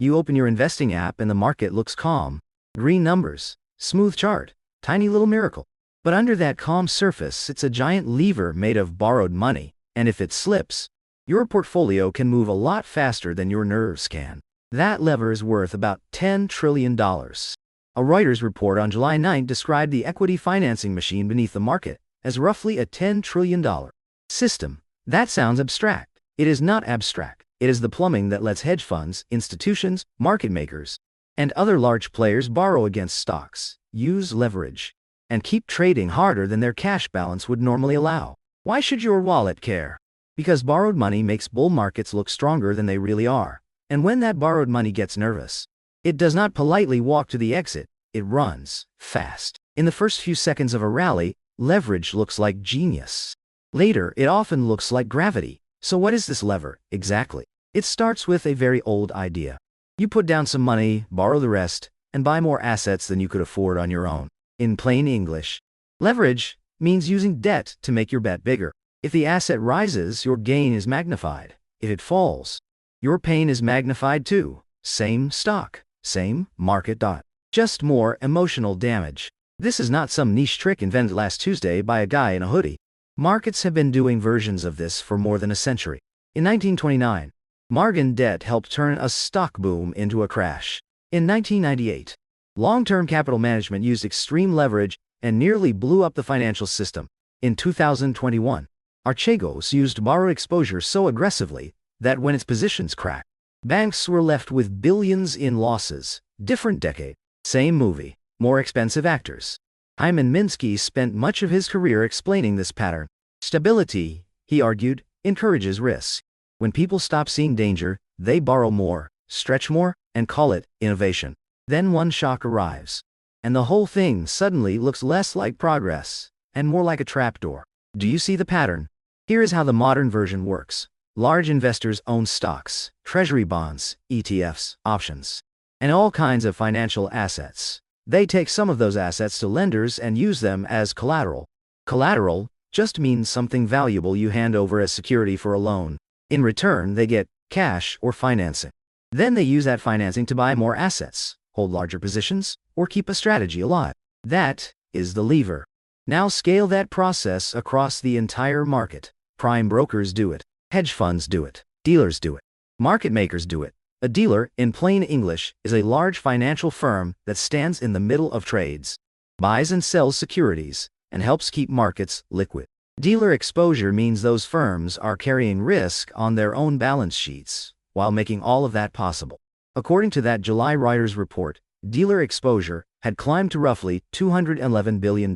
You open your investing app and the market looks calm. Green numbers, smooth chart, tiny little miracle. But under that calm surface, it's a giant lever made of borrowed money, and if it slips, your portfolio can move a lot faster than your nerves can. That lever is worth about $10 trillion. A Reuters report on July 9 described the equity financing machine beneath the market as roughly a $10 trillion system. That sounds abstract. It is not abstract. It is the plumbing that lets hedge funds, institutions, market makers, and other large players borrow against stocks, use leverage, and keep trading harder than their cash balance would normally allow. Why should your wallet care? Because borrowed money makes bull markets look stronger than they really are. And when that borrowed money gets nervous, it does not politely walk to the exit, it runs fast. In the first few seconds of a rally, leverage looks like genius. Later, it often looks like gravity. So what is this lever, exactly? It starts with a very old idea. You put down some money, borrow the rest, and buy more assets than you could afford on your own. In plain English, leverage means using debt to make your bet bigger. If the asset rises, your gain is magnified. If it falls, your pain is magnified too. Same stock, same market. Just more emotional damage. This is not some niche trick invented last Tuesday by a guy in a hoodie. Markets have been doing versions of this for more than a century. In 1929, margin debt helped turn a stock boom into a crash. In 1998, long-term capital management used extreme leverage and nearly blew up the financial system. In 2021, Archegos used borrowed exposure so aggressively that when its positions cracked, banks were left with billions in losses. Different decade, same movie, more expensive actors. Hyman Minsky spent much of his career explaining this pattern. Stability, he argued, encourages risk. When people stop seeing danger, they borrow more, stretch more, and call it innovation. Then one shock arrives, and the whole thing suddenly looks less like progress and more like a trapdoor. Do you see the pattern? Here is how the modern version works. Large investors own stocks, treasury bonds, ETFs, options, and all kinds of financial assets. They take some of those assets to lenders and use them as collateral. Collateral just means something valuable you hand over as security for a loan. In return, they get cash or financing. Then they use that financing to buy more assets, hold larger positions, or keep a strategy alive. That is the lever. Now scale that process across the entire market. Prime brokers do it. Hedge funds do it. Dealers do it. Market makers do it. A dealer, in plain English, is a large financial firm that stands in the middle of trades, buys and sells securities, and helps keep markets liquid. Dealer exposure means those firms are carrying risk on their own balance sheets, while making all of that possible. According to that July Reuters report, dealer exposure had climbed to roughly $211 billion.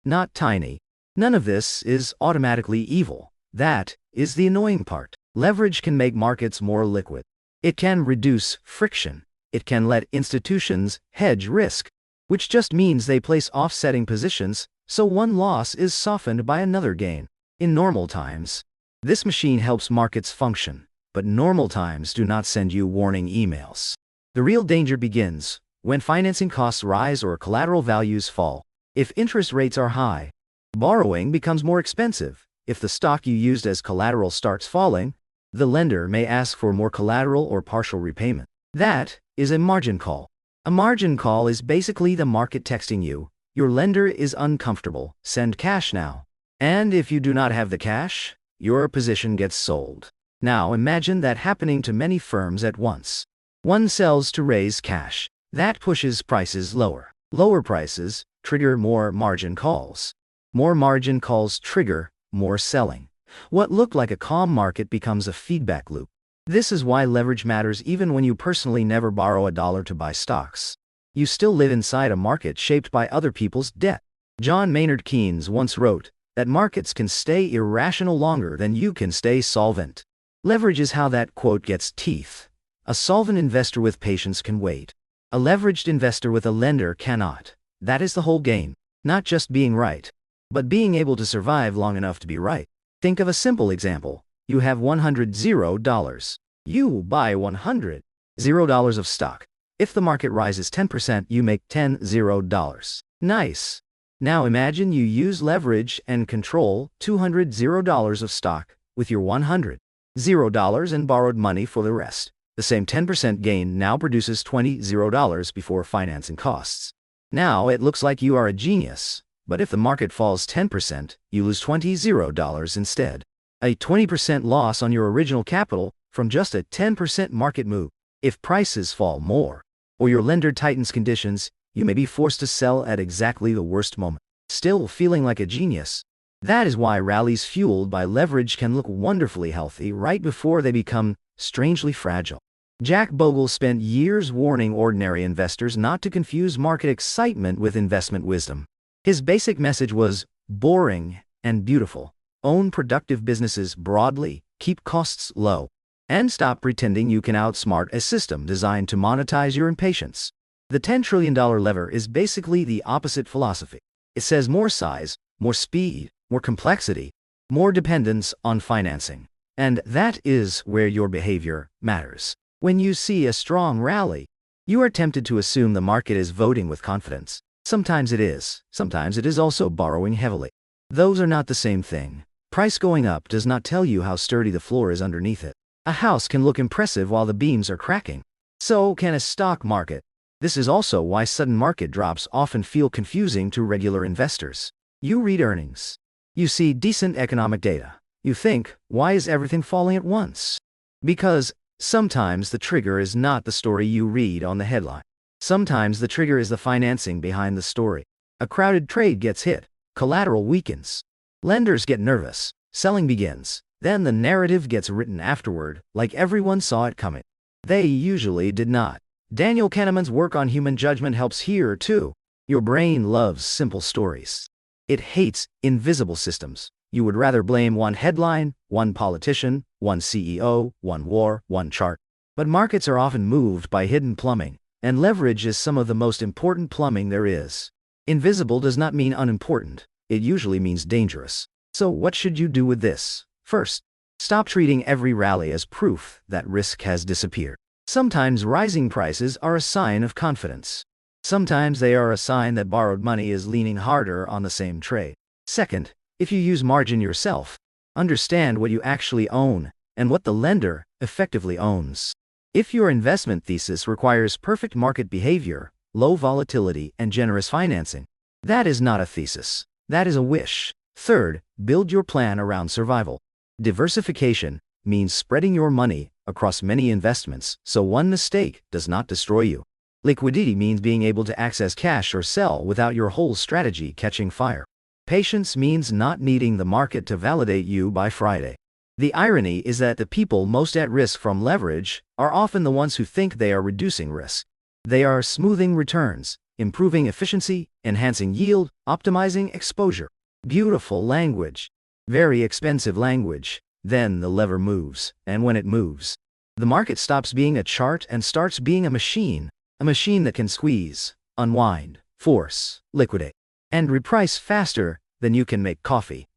Not tiny. None of this is automatically evil. That is the annoying part. Leverage can make markets more liquid. It can reduce friction. It can let institutions hedge risk, which just means they place offsetting positions, so one loss is softened by another gain. In normal times, this machine helps markets function, but normal times do not send you warning emails. The real danger begins when financing costs rise or collateral values fall. If interest rates are high, borrowing becomes more expensive. If the stock you used as collateral starts falling, the lender may ask for more collateral or partial repayment. That is a margin call. A margin call is basically the market texting you, your lender is uncomfortable, send cash now. And if you do not have the cash, your position gets sold. Now imagine that happening to many firms at once. One sells to raise cash. That pushes prices lower. Lower prices trigger more margin calls. More margin calls trigger more selling. What looked like a calm market becomes a feedback loop. This is why leverage matters even when you personally never borrow a dollar to buy stocks. You still live inside a market shaped by other people's debt. John Maynard Keynes once wrote that markets can stay irrational longer than you can stay solvent. Leverage is how that quote gets teeth. A solvent investor with patience can wait. A leveraged investor with a lender cannot. That is the whole game. Not just being right, but being able to survive long enough to be right. Think of a simple example. You have $100. You buy $100 of stock. If the market rises 10%, you make $10. Nice. Now imagine you use leverage and control $200 of stock with your $100 and borrowed money for the rest. The same 10% gain now produces $20 before financing costs. Now it looks like you are a genius, but if the market falls 10%, you lose $20 instead. A 20% loss on your original capital from just a 10% market move. If prices fall more, or your lender tightens conditions, you may be forced to sell at exactly the worst moment, still feeling like a genius. That is why rallies fueled by leverage can look wonderfully healthy right before they become strangely fragile. Jack Bogle spent years warning ordinary investors not to confuse market excitement with investment wisdom. His basic message was boring and beautiful. Own productive businesses broadly, keep costs low, and stop pretending you can outsmart a system designed to monetize your impatience. The $10 trillion lever is basically the opposite philosophy. It says more size, more speed, more complexity, more dependence on financing. And that is where your behavior matters. When you see a strong rally, you are tempted to assume the market is voting with confidence. Sometimes it is. Sometimes it is also borrowing heavily. Those are not the same thing. Price going up does not tell you how sturdy the floor is underneath it. A house can look impressive while the beams are cracking. So can a stock market. This is also why sudden market drops often feel confusing to regular investors. You read earnings. You see decent economic data. You think, why is everything falling at once? Because sometimes the trigger is not the story you read on the headline. Sometimes the trigger is the financing behind the story. A crowded trade gets hit. Collateral weakens. Lenders get nervous. Selling begins. Then the narrative gets written afterward, like everyone saw it coming. They usually did not. Daniel Kahneman's work on human judgment helps here too. Your brain loves simple stories. It hates invisible systems. You would rather blame one headline, one politician, one CEO, one war, one chart. But markets are often moved by hidden plumbing, and leverage is some of the most important plumbing there is. Invisible does not mean unimportant. It usually means dangerous. So what should you do with this? First, stop treating every rally as proof that risk has disappeared. Sometimes rising prices are a sign of confidence. Sometimes they are a sign that borrowed money is leaning harder on the same trade. Second, if you use margin yourself, understand what you actually own and what the lender effectively owns. If your investment thesis requires perfect market behavior, low volatility, and generous financing, that is not a thesis. That is a wish. Third, build your plan around survival. Diversification means spreading your money across many investments so one mistake does not destroy you. Liquidity means being able to access cash or sell without your whole strategy catching fire. Patience means not needing the market to validate you by Friday. The irony is that the people most at risk from leverage are often the ones who think they are reducing risk. They are smoothing returns, improving efficiency, enhancing yield, optimizing exposure. Beautiful language. Very expensive language. Then the lever moves, and when it moves, the market stops being a chart and starts being a machine that can squeeze, unwind, force, liquidate, and reprice faster than you can make coffee.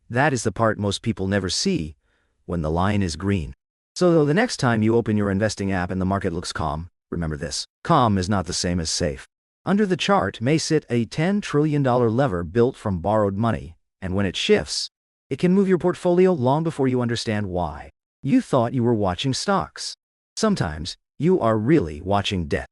That is the part most people never see when the line is green. So the next time you open your investing app and the market looks calm, remember this. Calm is not the same as safe. Under the chart may sit a $10 trillion lever built from borrowed money, and when it shifts, it can move your portfolio long before you understand why. You thought you were watching stocks. Sometimes, you are really watching debt.